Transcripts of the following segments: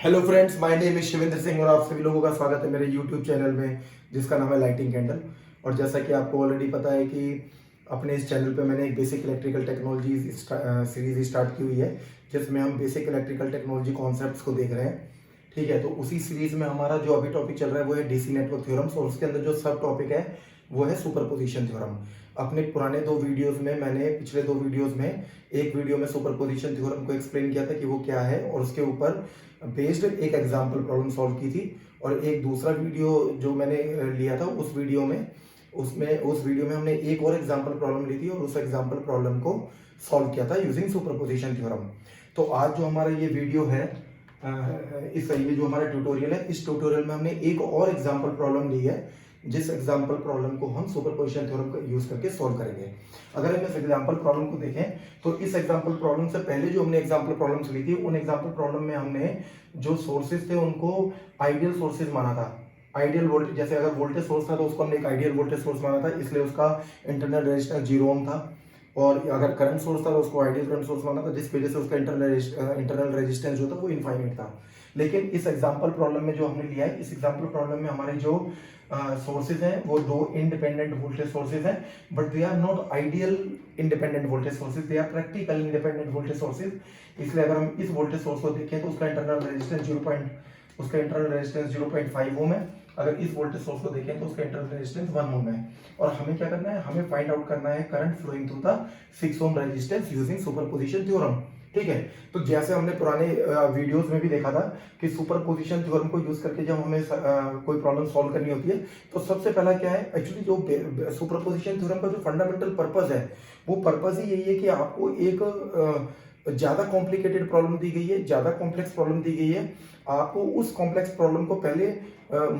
Hello friends, my name is Shivendra Singh और आप सभी लोगों का स्वागत है मेरे यूट्यूब चैनल में जिसका नाम है लाइटिंग कैंडल। और जैसा कि आपको ऑलरेडी पता है कि अपने इस चैनल पे मैंने एक basic electrical technology series start की हुई है जिसमें हम बेसिक इलेक्ट्रिकल टेक्नोलॉजी कॉन्सेप्ट्स को देख रहे हैं। ठीक है, तो उसी सीरीज में हमारा जो अभी टॉपिक चल रहा है वो है डीसी नेटवर्क थ्योरम्स और उसके अंदर जो सब टॉपिक है वो है सुपरपोजिशन थ्योरम। अपने पुराने दो वीडियोस में मैंने पिछले दो वीडियोस में एक वीडियो में सुपरपोजिशन थ्योरम को एक्सप्लेन किया था कि वो क्या है और उसके ऊपर बेस्ड एक एग्जाम्पल प्रॉब्लम सॉल्व की थी। और एक दूसरा वीडियो जो मैंने लिया था उस वीडियो में हमने एक और एग्जाम्पल प्रॉब्लम ली थी और उस एग्जाम्पल प्रॉब्लम को सॉल्व किया था यूजिंग सुपरपोजिशन थ्योरम। तो आज जो हमारा ये वीडियो है, इस ये जो हमारा ट्यूटोरियल है, इस ट्यूटोरियल में हमने एक और एग्जाम्पल प्रॉब्लम ली है जिस एग्जाम्पल प्रॉब्लम को हम सुपरपोजिशन थ्योरम का यूज करके सॉल्व करेंगे। अगर हम इस एग्जाम्पल प्रॉब्लम को देखें तो इस एग्जाम्पल प्रॉब्लम से पहले जो हमने एग्जाम्पल प्रॉब्लम्स ली थी उन एग्जाम्पल प्रॉब्लम में हमने जो सोर्सेज थे उनको आइडियल सोर्सेज माना था। आइडियल वोल्टेज, जैसे अगर वोल्टेज सोर्स था तो उसको हमने एक आइडियल वोल्टेज सोर्स माना था, इसलिए उसका इंटरनल रेजिस्टेंस 0 ओम था। और अगर करंट सोर्स था तो उसको आइडियल करंट सोर्स माना था जिस वजह से उसका इंटरनल रेजिस्टेंस जो था वो इनफाइनाइट था। लेकिन इस एग्जाम्पल प्रॉब्लम में जो हमने लिया है, इस एग्जाम्पल प्रॉब्लम में हमारे जो सोर्सेज हैं वो दो इंडिपेंडेंट वोल्टेज सोर्सेज हैं, but they are not ideal independent voltage sources, they are practical independent voltage sources. इसलिए अगर हम इस वोल्टेज सोर्स को देखें तो उसका इंटरनल रेजिस्टेंस 0.5 ओम है। अगर इस वोल्टेज सोर्स को देखें तो उसका इंटरनल रेजिस्टेंस 1 ओम है। और हमें क्या करना है, हमें फाइंड आउट करना है current flowing through the 6 ohm resistance using superposition theorem. ठीक है, तो जैसे हमने पुराने वीडियोस में भी देखा था कि सुपरपोजिशन थ्योरम को यूज करके जब हमें कोई प्रॉब्लम सॉल्व करनी होती है तो सबसे पहला क्या है, एक्चुअली जो सुपरपोजिशन थ्योरम का जो फंडामेंटल पर्पस है वो पर्पस ही यही है कि आपको एक ज्यादा कॉम्प्लिकेटेड प्रॉब्लम दी गई है, ज्यादा कॉम्प्लेक्स प्रॉब्लम दी गई है, आपको उस कॉम्प्लेक्स प्रॉब्लम को पहले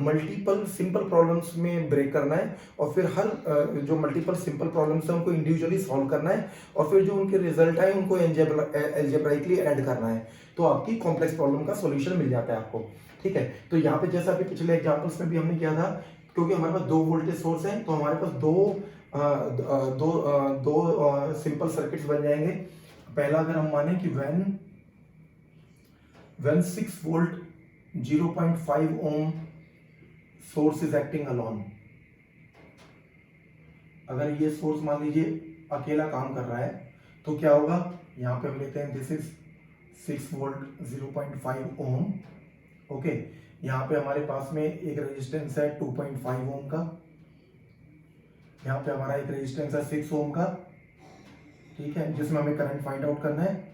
मल्टीपल सिंपल प्रॉब्लम्स में ब्रेक करना है और फिर हर जो मल्टीपल सिंपल प्रॉब्लम्स है उनको इंडिविजुअली सॉल्व करना है और फिर जो उनके रिजल्ट है उनको एल्जेब्राइकली ऐड करना है, तो आपकी कॉम्प्लेक्स प्रॉब्लम का सॉल्यूशन मिल जाता है आपको। ठीक है, तो यहाँ पे जैसा अभी पिछले एग्जांपल्स में भी हमने किया था, क्योंकि हमारे पास दो वोल्टेज सोर्स हैं तो हमारे पास दो सिंपल सर्किट्स बन जाएंगे। पहला अगर हम माने कि when 6 volt 0.5 ohm source is acting alone, अगर ये सोर्स मान लीजिए अकेला काम कर रहा है तो क्या होगा, यहाँ पे हम लेते हैं this is 6 volt 0.5 ohm. Okay, यहाँ पे हमारे पास में एक रेजिस्टेंस है 2.5 ओम का, यहाँ पे हमारा एक रेजिस्टेंस है 6 ओम का। ठीक है, जिसमें हमें करंट फाइंड आउट करना है।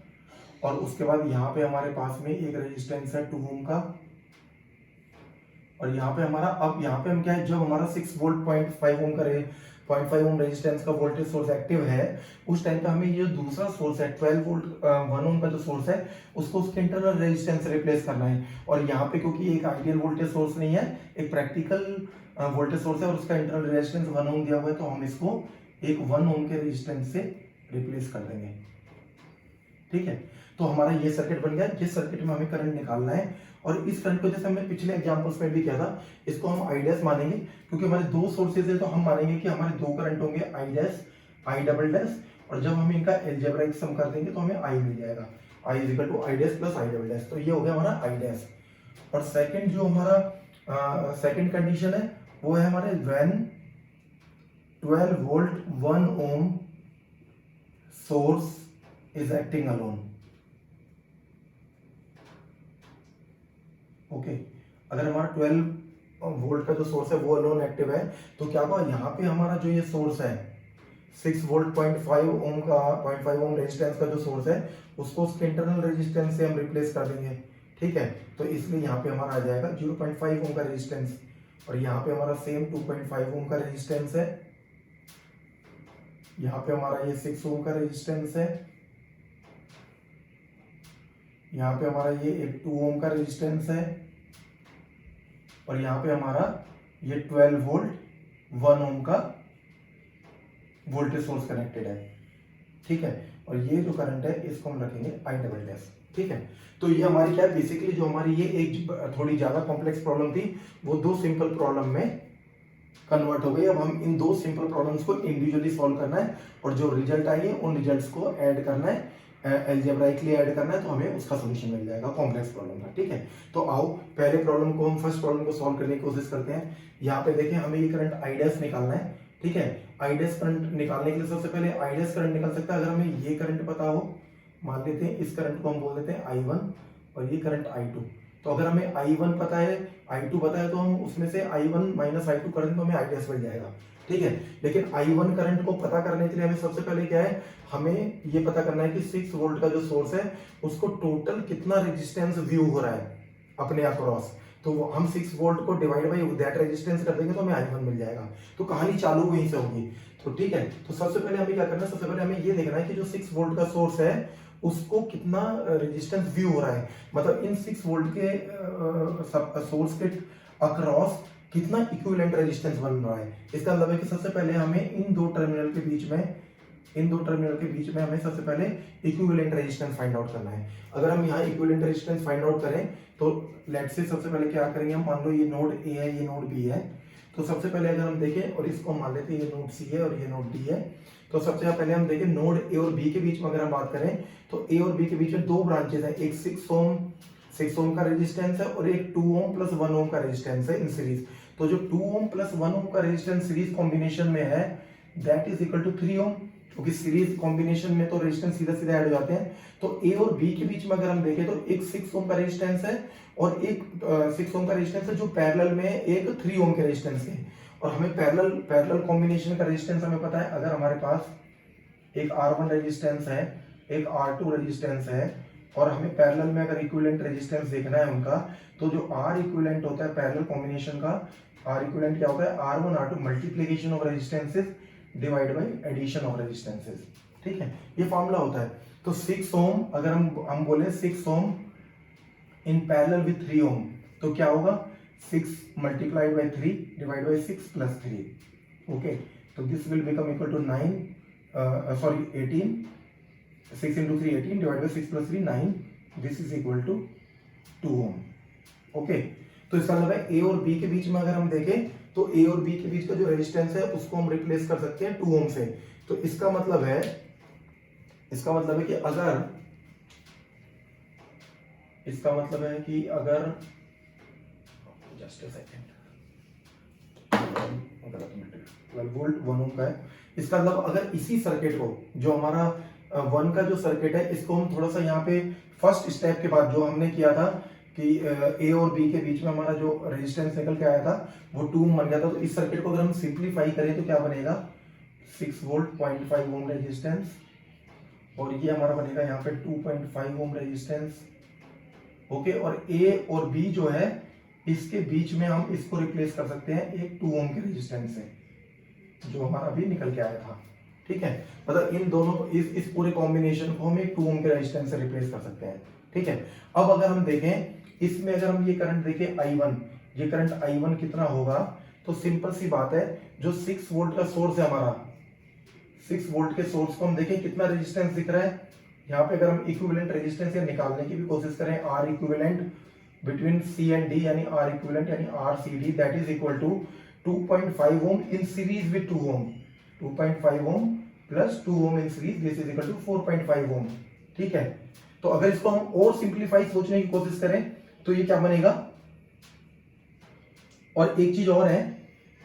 और उसके बाद यहाँ पे हमारे पास में एक रेजिस्टेंस है 2 ओम का। और यहाँ पे हमारा, अब यहाँ पे हम क्या है, जब हमारा 6 वोल्ट 0.5 ओम रेजिस्टेंस का वोल्टेज सोर्स एक्टिव है उस टाइम पे हमें ये दूसरा सोर्स है 12 वोल्ट 1 ओम का जो सोर्स है उसको उसके इंटरनल रेजिस्टेंस से रिप्लेस करना है। और यहाँ पे क्योंकि एक आइडियल वोल्टेज सोर्स नहीं है, एक प्रैक्टिकल वोल्टेज सोर्स है और उसका इंटरनल रेजिस्टेंस 1 ओम दिया हुआ है, तो हम इसको एक 1 ओम के रेजिस्टेंस से रिप्लेस कर देंगे। ठीक है, तो हमारा ये सर्किट बन गया जिस सर्किट में हमें करंट निकालना है। और इस करंट को जैसे हमने पिछले एग्जांपल्स में भी किया था, इसको हम आई डैश मानेंगे क्योंकि हमारे दो सोर्सेज है, तो हम मानेंगे कि हमारे दो करंट होंगे I dash I double dash, और जब हम इनका एल्जेब्राइक सम कर देंगे तो हमें आई मिल जाएगा, I is equal to I dash plus I double dash. तो ये हो गया हमारा आई डैश। और सेकंड जो हमारा सेकंड कंडीशन है वो है हमारे when 12 volt 1 ohm source is acting alone. Okay, अगर हमारा 12 वोल्ट का जो सोर्स है वो अलोन एक्टिव है तो क्या होगा, यहाँ पे हमारा जो ये सोर्स है 6 वोल्ट 0.5 ओम का 0.5 ओम रेजिस्टेंस का जो सोर्स है उसको उसके इंटरनल रेजिस्टेंस से हम रिप्लेस कर देंगे। ठीक है, तो इसलिए यहाँ पे हमारा आ जाएगा 0.5 ओम का रेजिस्टेंस और यहाँ पे हमारा सेम 2.5 ओम का रेजिस्टेंस है, यहाँ पे हमारा ये 6 ओम का रेजिस्टेंस है, यहाँ पे हमारा ये एक 2 ओम का रेजिस्टेंस है और यहाँ पे हमारा ये 12 वोल्ट 1 ओम का वोल्टेज सोर्स कनेक्टेड है। ठीक है, और ये जो करंट है इसको हम रखेंगे आई डबल डैश। ठीक है, तो ये हमारी क्या है, बेसिकली जो हमारी ये एक थोड़ी ज्यादा कॉम्प्लेक्स प्रॉब्लम थी वो दो सिंपल प्रॉब्लम में कन्वर्ट हो गई। अब हम इन दो सिंपल प्रॉब्लम्स को इंडिविजुअली सॉल्व करना है और जो रिजल्ट आएंगे उन रिजल्ट्स को ऐड करना है एल्जेब्राइकली ऐड करना है तो हमें उसका सोल्यूशन मिल जाएगा, कॉम्प्लेक्स प्रॉब्लम का। ठीक है, तो आओ पहले प्रॉब्लम को हम फर्स्ट प्रॉब्लम को सॉल्व करने की कोशिश करते हैं। यहाँ पे देखें हमें ये करंट आई डैश निकालना है। ठीक है, आई डैश करंट निकालने के लिए सबसे पहले आई डैश करंट निकल सकता है अगर हमें ये करंट पता हो। मान लेते हैं इस करंट को हम बोल देते हैं I1 और ये करंट I2। तो अगर हमें I1 पता है, I2 पता है, तो हम उसमें से I1 माइनस I2 करेंगे तो हमें आई डैश मिल जाएगा। ठीक है, लेकिन I1 करंट को पता करने के लिए हमें सबसे पहले क्या है, हमें ये पता करना है कि 6 वोल्ट का जो सोर्स है उसको टोटल कितना रेजिस्टेंस व्यू हो रहा है अपने अक्रॉस। तो हम 6 वोल्ट को डिवाइड बाई दैट रेजिस्टेंस कर देंगे तो हमें I1 मिल जाएगा। तो कहानी चालू वहीं से होगी। तो ठीक है, तो सबसे पहले हमें क्या करना है, सबसे पहले हमें ये देखना है कि जो 6 वोल्ट का सोर्स है उसको कितना रेजिस्टेंस व्यू हो रहा है, मतलब इन 6 वोल्ट के सोर्स के अक्रॉस कितना इक्विवेलेंट रेजिस्टेंस बन रहा है। इसका मतलब है कि सबसे पहले हमें इन दो टर्मिनल के बीच में हमें सबसे पहले इक्विवेलेंट रेजिस्टेंस फाइंड आउट करना है। अगर हम यहाँ इक्विवेलेंट रेजिस्टेंस फाइंड आउट करें तो लेट्स से सबसे पहले क्या करेंगे, हम मान लो ये नोड ए है, ये नोड बी है। तो सबसे पहले अगर हम देखें और इसको मान लेते हैं ये नोड सी है और ये नोड डी है। तो सबसे पहले हम देखें नोड ए और बी के बीच में अगर हम बात करें तो ए और बी के बीच में दो ब्रांचेस हैं, एक 6 ओम का रेजिस्टेंस है और एक 2 ओम प्लस 1 ओम का रेजिस्टेंस है इन सीरीज। तो जो 2 ओम प्लस 1 ओम का रेजिस्टेंस सीरीज कॉम्बिनेशन में है दैट इज इक्वल टू 3 ओम, क्योंकि सीरीज कॉम्बिनेशन में तो रेजिस्टेंस सीधा सीधा ऐड हो जाते हैं। तो ए और बी के बीच में अगर हम देखें तो एक 6 ओम का रेजिस्टेंस है और एक 6 ओम का रेजिस्टेंस है जो पैरेलल में एक 3 ओम के रेजिस्टेंस है। और हमें पैरेलल कॉम्बिनेशन का रेजिस्टेंस हमें पता है, अगर हमारे पास एक R1 रेजिस्टेंस है, एक R2 रेजिस्टेंस है और हमें पैरेलल में अगर इक्विवेलेंट रेजिस्टेंस देखना है उनका, तो जो R इक्विवेलेंट होता है पैरेलल कॉम्बिनेशन का, R इक्विवेलेंट क्या होता है, R1 R2 multiplication of resistances divide by addition of resistances. ठीक है, ये फॉर्मूला होता है। तो 6 ओम अगर हम बोले 6 ओम इन पैरेलल विद 3 ओम तो क्या होगा, 6 multiplied by 3 divide by 6 plus 3। Okay, तो this will become equal to 18, 6 into 3 18 divided by 6 plus 3 9, this is equal to 2 ohm। Okay, तो इसका मतलब है ए और बी के बीच में अगर हम देखें तो ए और बी के बीच का जो रेजिस्टेंस है उसको हम रिप्लेस कर सकते हैं 2 ओम से। तो इसका मतलब है कि अगर जस्ट अ सेकंड, 12 वोल्ट 1 ओम का है। इसका मतलब अगर इसी सर्किट को, जो हमारा 1 का जो सर्किट है, इसको हम थोड़ा सा यहाँ पे फर्स्ट स्टेप के बाद जो हमने किया था कि ए और बी के बीच में हमारा जो रेजिस्टेंस निकल के आया था वो 2 ओम बन गया था। तो इस सर्किट को अगर हम सिंप्लीफाई करें तो क्या बनेगा, 6 वोल्ट 0.5 ओम रेजिस्टेंस और ये हमारा बनेगा यहाँ पे 2.5 ओम रेजिस्टेंस। ओके, और ए और बी जो है इसके बीच में हम इसको रिप्लेस कर सकते हैं एक 2 ओम के रेजिस्टेंस से जो हमारा अभी निकल के आया था। ठीक है, मतलब इन दोनों को इस पूरे कॉम्बिनेशन को हम एक 2 ओम के रेजिस्टेंस से रिप्लेस कर सकते हैं। ठीक है, अब अगर हम देखें इसमें, अगर हम ये करंट देखें I1, ये करंट I1 कितना होगा, तो सिंपल सी बात है, जो 6 वोल्ट का सोर्स है हमारा, 6 वोल्ट के सोर्स को हम देखें कितना रेजिस्टेंस दिख रहा है यहाँ पे। अगर हम इक्विवेलेंट रेजिस्टेंस या निकालने की भी कोशिश करें, R equivalent between C and D यानी R इक्विवेलेंट यानी RCD that is equal to 2.5 ohm in series with 2 ohm, 2.5 ohm plus 2 ohm in series, this is equal to 4.5 ohm. ठीक है, तो अगर इसको हम और सिंप्लीफाई सोचने की कोशिश करें तो ये क्या बनेगा। और एक चीज और है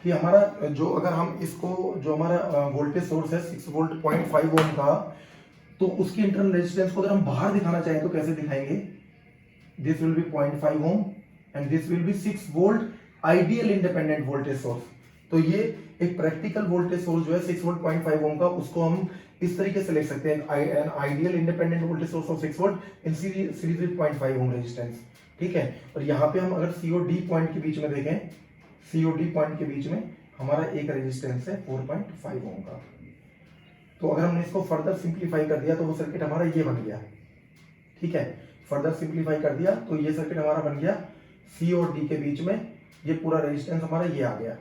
कि हमारा जो, अगर हम इसको, जो हमारा वोल्टेज सोर्स है 6 वोल्ट 0.5 ओम का, तो उसकी इंटरनल रेजिस्टेंस को अगर हम बाहर दिखाना चाहें तो कैसे दिखाएंगे, this will be 0.5 ohm and this will be 6 volt ideal independent voltage source. तो ये एक प्रैक्टिकल वोल्टेज सोर्स जो है 6 वोल्ट 0.5 ओम का, उसको हम इस तरीके से लिख सकते हैं, an ideal independent voltage source of 6 volt in series with 0.5 ohm resistance. ठीक है, और यहाँ पे हम अगर सी और डी पॉइंट के बीच में देखें, सी और डी पॉइंट के बीच में हमारा एक रेजिस्टेंस है 4.5 ओम का। तो अगर हमने इसको फर्दर सिंप्लीफाई कर दिया तो वो सर्किट हमारा ये बन गया। ठीक है, फर्दर सिंप्लीफाई कर दिया तो ये सर्किट हमारा बन गया, सी और डी के बीच में ये पूरा रेजिस्टेंस हमारा ये आ गया।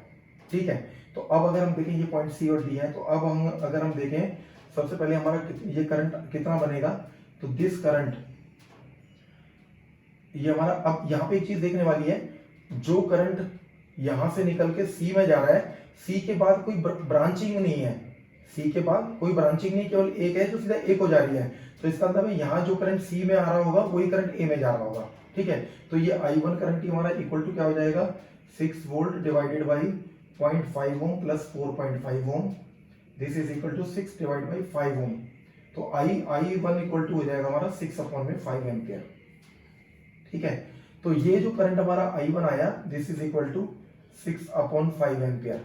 ठीक है, तो अब अगर हम देखें ये पॉइंट सी और डी है, तो अब हम अगर हम देखें सबसे पहले हमारा ये करंट कितना बनेगा, तो दिस करंट ये हमारा, अब यहाँ पे एक चीज देखने वाली है, जो करंट यहां से निकल के सी में जा रहा है, सी के बाद कोई ब्रांचिंग नहीं है, सी के बाद कोई ब्रांचिंग नहीं, केवल एक है जो सीधा एक हो जा रही है। तो इसका मतलब है यहाँ जो करंट सी में आ रहा होगा वही करंट ए में जा रहा होगा, ठीक है। तो ये I1 करंट ही हमारा इक्वल टू क्या हो जाएगा, 6 volt divided by 0.5 ohm plus 4.5 ohm, this is equal to 6 divide by 5 ohm. तो I1 इक्वल टू हो जाएगा हमारा 6/5 एम्पियर, ठीक है। तो ये जो करंट हमारा I1 आया, this is equal to 6/5 ampere.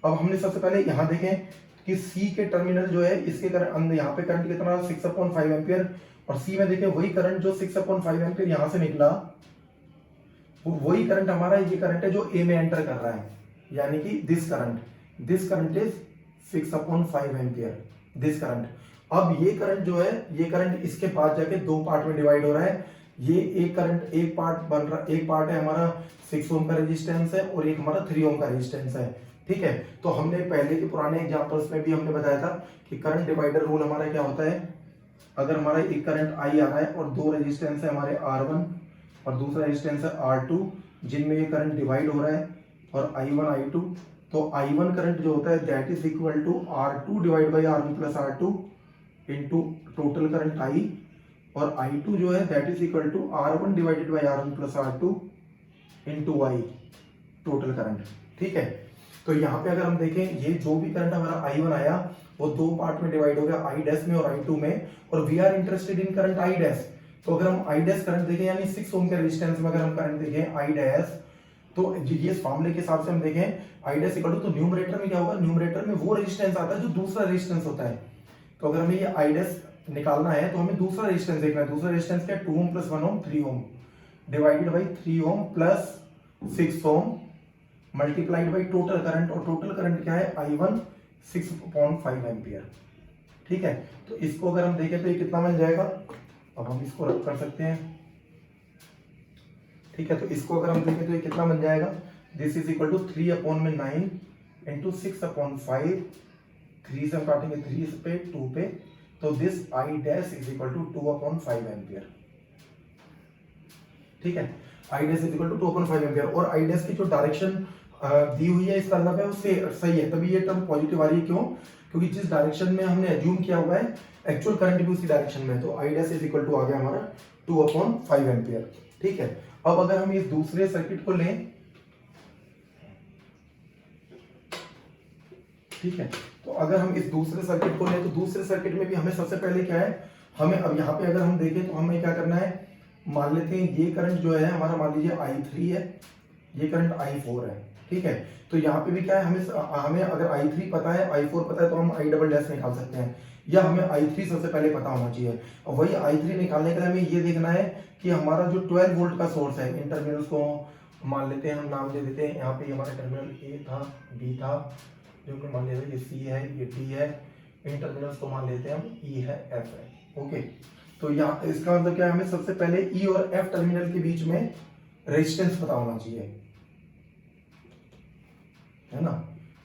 अब हमने सबसे पहले यहाँ देखें कि सी के टर्मिनल जो है इसके करंट, यहाँ पे करंट कितना रहा 6/5 एम्पियर, और सी में देखें वही करंट जो 6/5 एम्पियर यहाँ से निकला, वही करंट हमारा ये करंट है जो ए में एंटर कर रहा है, यानी कि this current is 6/5 ampere, this current. अब ये करंट जो है, ये करंट इसके बाद जाके दो पार्ट में डिवाइड हो रहा है। ये एक करंट एक पार्ट बन रहा, एक पार्ट है हमारा 6 ओम का रेजिस्टेंस है और एक हमारा 3 ओम का रेजिस्टेंस है, ठीक है। तो हमने पहले के पुराने एग्जांपल्स में भी हमने बताया था कि करंट डिवाइडर रूल हमारा क्या होता है, अगर हमारा एक करंट I आ रहा है और दो रेजिस्टेंस है हमारे R1 और दूसरा रेजिस्टेंस है R2, जिनमें ये करंट डिवाइड हो रहा है, और I1 I2, तो I1 करंट जो होता है that is equal to R2 divide by R1 plus R2 into total current I, और I2 जो है that is equal to R1 divided by R1 plus R2 into I, total current, ठीक है। तो यहाँ पे अगर हम देखें, ये जो भी करंट हमारा I1 आया वो दो पार्ट में डिवाइड हो गया, I डैश में और I2 में, और we are interested in current I dash. तो अगर हम I डैश करंट देखें, यानी 6 ओम के रेजिस्टेंस में अगर हम करंट देखें I डैश, तो ये फार्मूले के हिसाब से हम देखें I डैश इक्वल टू, तो न्यूमरेटर में क्या होगा, न्यूमरेटर में वो रेजिस्टेंस आता है जो दूसरा रेजिस्टेंस होता है। तो अगर हमें ये I डैश निकालना है तो हमें दूसरा रेजिस्टेंस देखना है। दूसरा रेजिस्टेंस क्या है, 2 ओम plus 1 ohm 3 ohm divided by 3 ohm plus 6 ohm multiplied by total current, और टोटल करंट क्या है I1 6/5 एम्पियर, ठीक है। तो इसको अगर हम देखें तो ये कितना बन जाएगा, अब हम इसको रख कर सकते हैं, ठीक है। तो इसको अगर हम देखें तो ये कितना बन जाएगा, this is equal to 3/9 into 6/5, 3 से हम काटेंगे 3 पे 2 पे, तो this I dash is equal to 2/5 ampere, ठीक है। I dash is equal to 2/5 ampere, और I डैश की जो डायरेक्शन दी हुई है इसका मतलब है उससे सही है, तभी ये टर्म पॉजिटिव आ रही है। क्यों, क्योंकि जिस डायरेक्शन में हमने एज्यूम किया हुआ है एक्चुअल करंट भी उसी डायरेक्शन में है। तो I dash is equal to आ गया हमारा 2/5 एम्पियर, ठीक है। अब अगर हम इस दूसरे सर्किट को लें, ठीक है, तो अगर हम इस दूसरे सर्किट को लें तो दूसरे सर्किट में भी हमें सबसे पहले क्या है, हमें अब यहाँ पे अगर हम देखें तो हमें क्या करना है, मान लेते हैं ये करंट जो है हमारा, मान लीजिए I3 है, ये करंट I4 है, ठीक है। तो यहाँ पे भी क्या है, हमें अगर I3 पता है, I4 पता है, तो हम I डबल डैश निकाल सकते हैं, या हमें I3 सबसे पहले पता होना चाहिए। और वही I3 निकालने के लिए हमें ये देखना है कि हमारा जो 12 वोल्ट का सोर्स है, इन टर्मिनल्स को मान लेते हैं, हम नाम दे देते हैं, यहाँ पे हमारा टर्मिनल A था, B था, जो कि मान लेते हैं ये C है, ये D है, इन टर्मिनल्स को मान लेते हैं हम E है, F है, ओके। तो यहाँ इसका मतलब क्या है, हमें सबसे पहले E और F टर्मिनल के बीच में रेजिस्टेंस पता होना चाहिए, है ना।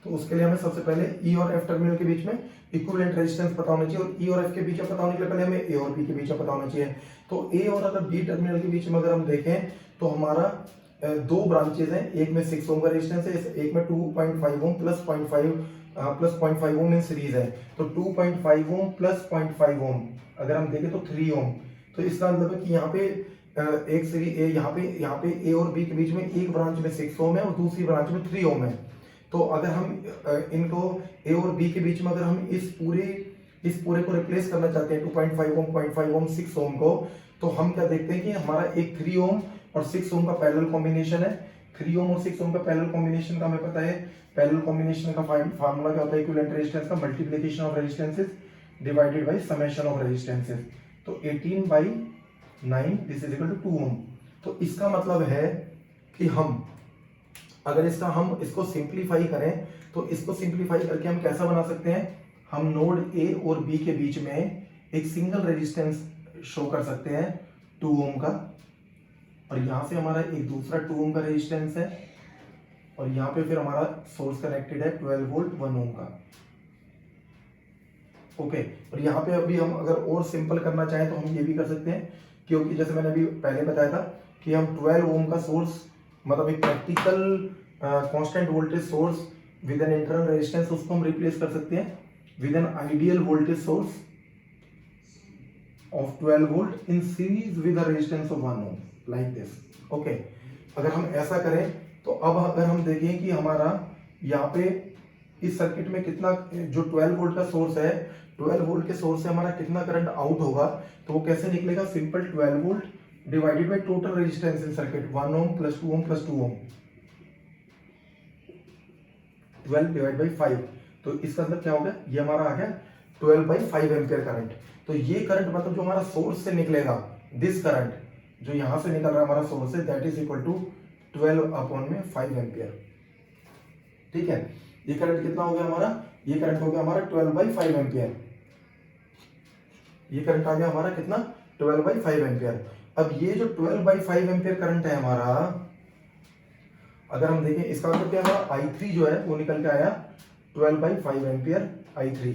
तो उसके लिए हमें सबसे पहले E और F टर्मिनल के बीच में इक्विवेलेंट रेजिस्टेंस पता होना चाहिए, और E और F के बीच में पता होने के लिए पहले हमें A और B के बीच में पता होना चाहिए। तो A और अगर B टर्मिनल के बीच में अगर हम देखें तो हमारा दो ब्रांचेज हैं, एक में 6 ओम का रेजिस्टेंस है, एक में 2.5 ohm plus 0.5 Om in series है। तो 2.5 ओम प्लस 0.5 ओम अगर हम देखें तो 3 ओम। तो इसका मतलब है कि यहाँ पे एक सीरीज, यहाँ पे A और B के बीच में एक ब्रांच में 6 ओम है और दूसरी ब्रांच में 3 ओम है। तो अगर हम इनको A और B के बीच में अगर हम इस पूरे को रिप्लेस करना चाहते हैं 2.5 ओम, 0.5 ओम, 6 ओम को, तो हम क्या देखते हैं कि हमारा एक 3 ओम और 6 ओम का पैरेलल कॉम्बिनेशन है। 3 ओम और 6 ओम का पैरेलल कॉम्बिनेशन का हमें पता है, पैरेलल कॉम्बिनेशन का फार्मूला क्या होता है, इक्विवेलेंट रेजिस्टेंस का multiplication of resistances divided by summation of resistances. तो 18/9 दिस इज इक्वल टू 2 ओम। तो इसका मतलब है कि हम अगर इसको सिंप्लीफाई करें, तो इसको सिंप्लीफाई करके हम कैसा बना सकते हैं, हम नोड A और B के बीच में एक सिंगल रेजिस्टेंस शो कर सकते हैं 2 ओम का, और यहाँ से हमारा एक दूसरा 2 ओम का रेजिस्टेंस है, और यहाँ पे फिर हमारा सोर्स कनेक्टेड है 12 वोल्ट 1 ओम का, ओके। और यहाँ पे अभी हम अगर और सिंपल करना चाहें तो हम ये भी कर सकते हैं, क्योंकि जैसे मैंने अभी पहले बताया था कि हम 12 ओम का सोर्स, मतलब एक practical constant voltage source with an internal resistance, उसको हम रिप्लेस कर सकते हैं with an ideal voltage source of 12 volt in series with a resistance of 1 ohm like this. Okay, अगर हम ऐसा करें तो अब अगर हम देखें कि हमारा यहाँ पे इस सर्किट में कितना, जो 12 वोल्ट का सोर्स है, 12 वोल्ट के सोर्स से हमारा कितना करंट आउट होगा, तो वो कैसे निकलेगा, simple 12 volt divided by total resistance in circuit 1 ohm plus 2 Om plus 2 ohm, 12 divide by 5, तो इसका मतलब क्या हो गया, ये हमारा आ गया 12 बाई 5 एम्पियर करंट। तो ये करंट मतलब जो हमारा सोर्स से निकलेगा, दिस करंट जो यहां से निकल रहा है हमारा सोर्स से, that is equal to 12 upon में 5 एम्पियर। ठीक है, ये करंट कितना हो गया हमारा, ये करंट हो गया हमारा 12 बाई 5 एम्पियर। ये करंट आ गया हमारा कितना, 12 बाई 5 एम्पियर। अब ये जो 12 बाई 5 एम्पियर करंट है हमारा, अगर हम देखें इसका मतलब क्या है, I3 जो है वो निकल के आया 12 बाई 5 एम्पियर I3।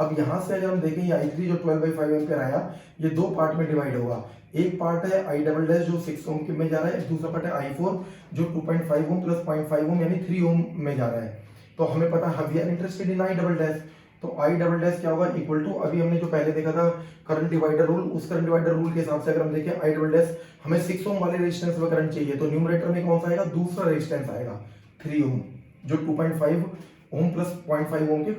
अब यहां से अगर हम देखें ये I3 जो 12 बाई 5 एम्पियर आया, ये दो पार्ट में डिवाइड होगा। एक पार्ट है I डबल डैश जो 6 ओम में जा रहा है, दूसरा पार्ट है I4 जो 2.5 ओम प्लस 0.5 ओम यानी 3 ओम में जा रहा है। तो हमें पता है we are interested in I double dash, तो I डबल डैश क्या होगा, इक्वल टू, अभी हमने जो पहले देखा था करंट डिवाइडर रूल, उस करंट डिवाइडर रूल के हिसाब से अगर हम देखें I डबल डैश, हमें 6 ओम वाले रेजिस्टेंस में करंट चाहिए, तो न्यूमरेटर में कौन सा आएगा, दूसरा रेजिस्टेंस आएगा 3 ओम जो 2.5 ओम प्लस 0.5 ओम के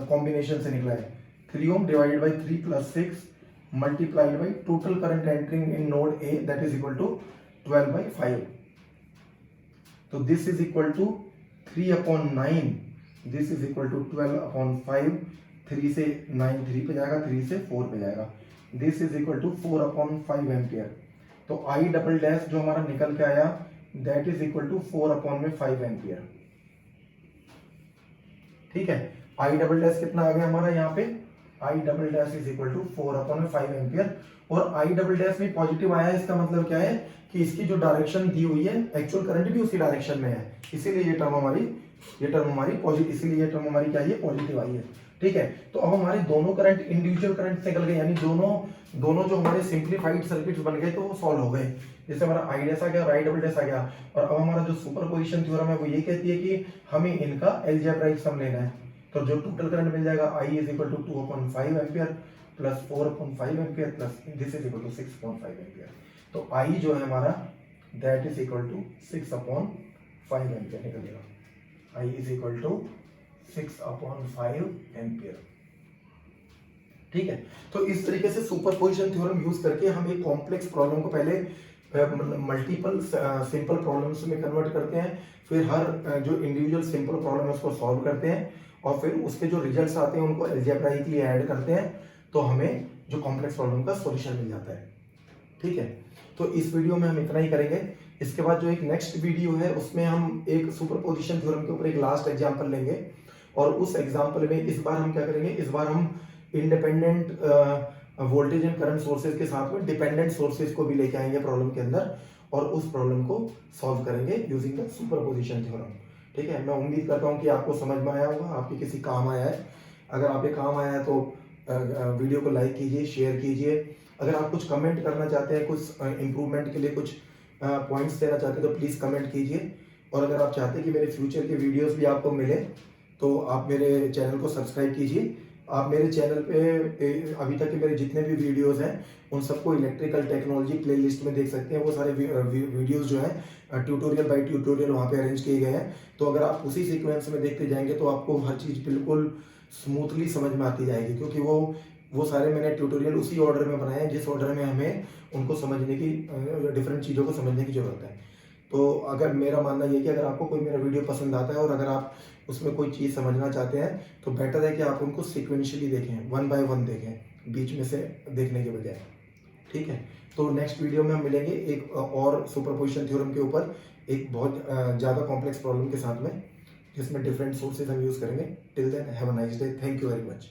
कॉम्बिनेशन से निकला है। 3 ओम डिवाइडेड बाई 3 प्लस 6 multiplied by total current entering in node A, that is equal to 12 by 5। तो this is equal to 3 upon 9, this is equal to 12 upon 5, 3 से 9 3 पे जाएगा, 3 से 4 पे जाएगा, this is equal to 4 upon 5 ampere. तो I double डैश जो हमारा निकल के आया, that is equal to 4 upon में 5 एम्पियर। ठीक है, I डबल डैश कितना आ गया हमारा यहाँ पे, I double dash is equal to 4 upon में 5 एम्पियर। और I डबल डैश भी पॉजिटिव आया है, इसका मतलब क्या है कि इसकी जो डायरेक्शन दी हुई है, एक्चुअल करंट भी उसी डायरेक्शन में है, इसीलिए ये टर्म हमारी पॉजिटिव, इसीलिए ये टर्म हमारी क्या है, पॉजिटिव आई है। ठीक है, तो अब हमारे दोनों करंट इंडिविजुअल करंट निकल गए, यानी दोनों जो हमारे सिंप्लीफाइड सर्किट्स बन गए, तो वो सॉल्व हो गए। जैसे हमारा I डैश आ गया और I डबल डैश आ गया। और अब हमारा जो सुपरपोजिशन थ्योरम है वो ये कहती है कि हमें इनका अलजेब्राइक सम लेना है। तो जो टोटल करंट मिल जाएगा, I is equal to 2/5 ampere plus 4/5 ampere plus this is equal to 6/5 ampere. तो I जो है हमारा that is equal to 6/5 ampere निकलेगा। I is equal to 6/5 ampere. ठीक है, तो इस तरीके से सुपरपोजिशन थ्योरम यूज करके हम एक कॉम्प्लेक्स प्रॉब्लम को पहले मल्टीपल सिंपल प्रॉब्लम्स में कन्वर्ट करते हैं, फिर हर जो इंडिविजुअल सिंपल प्रॉब्लम है उसको सॉल्व करते हैं, और फिर उसके जो रिजल्ट्स आते हैं उनको अलजेब्राइकली ऐड करते हैं, तो हमें जो कॉम्प्लेक्स प्रॉब्लम का सॉल्यूशन मिल जाता है। ठीक है, तो इस वीडियो में हम इतना ही करेंगे। इसके बाद जो एक नेक्स्ट वीडियो है उसमें हम एक सुपरपोजिशन थ्योरम के ऊपर एक लास्ट एग्जांपल लेंगे, और उस एग्जांपल में इस बार हम क्या करेंगे, इस बार हम independent voltage and current sources के साथ में डिपेंडेंट सोर्सेज को भी लेके आएंगे प्रॉब्लम के अंदर, और उस प्रॉब्लम को सॉल्व करेंगे यूजिंग द सुपरपोजिशन थ्योरम। ठीक है, मैं उम्मीद करता हूँ कि आपको समझ में आया होगा, आपके किसी काम आया है। अगर आपके काम आया है तो वीडियो को लाइक कीजिए, शेयर कीजिए। अगर आप कुछ कमेंट करना चाहते हैं, कुछ इम्प्रूवमेंट के लिए कुछ पॉइंट्स देना चाहते हैं तो प्लीज़ कमेंट कीजिए। और अगर आप चाहते हैं कि मेरे फ्यूचर के वीडियोस भी आपको मिले तो आप मेरे चैनल को सब्सक्राइब कीजिए। आप मेरे चैनल पे अभी तक के मेरे जितने भी वीडियोस हैं उन सबको इलेक्ट्रिकल टेक्नोलॉजी प्लेलिस्ट में देख सकते हैं। वो सारे वीडियोस जो हैं ट्यूटोरियल बाय ट्यूटोरियल वहाँ पे अरेंज किए गए हैं। तो अगर आप उसी सीक्वेंस में देखते जाएंगे तो आपको हर चीज़ बिल्कुल स्मूथली समझ में आती जाएगी, क्योंकि वो सारे मैंने ट्यूटोरियल उसी ऑर्डर में बनाए हैं जिस ऑर्डर में हमें उनको समझने की, डिफरेंट चीज़ों को समझने की ज़रूरत है। तो अगर मेरा मानना ये कि अगर आपको कोई मेरा वीडियो पसंद आता है और अगर आप उसमें कोई चीज़ समझना चाहते हैं तो बेटर है कि आप उनको सिक्वेंशियली देखें, 1 बाय 1 देखें, बीच में से देखने के बजाय। ठीक है, तो नेक्स्ट वीडियो में हम मिलेंगे एक और सुपरपोजिशन थ्योरम के ऊपर, एक बहुत ज़्यादा कॉम्प्लेक्स प्रॉब्लम के साथ में, जिसमें डिफरेंट सोर्सेज हम यूज़ करेंगे। Till then have a nice day, thank you very much.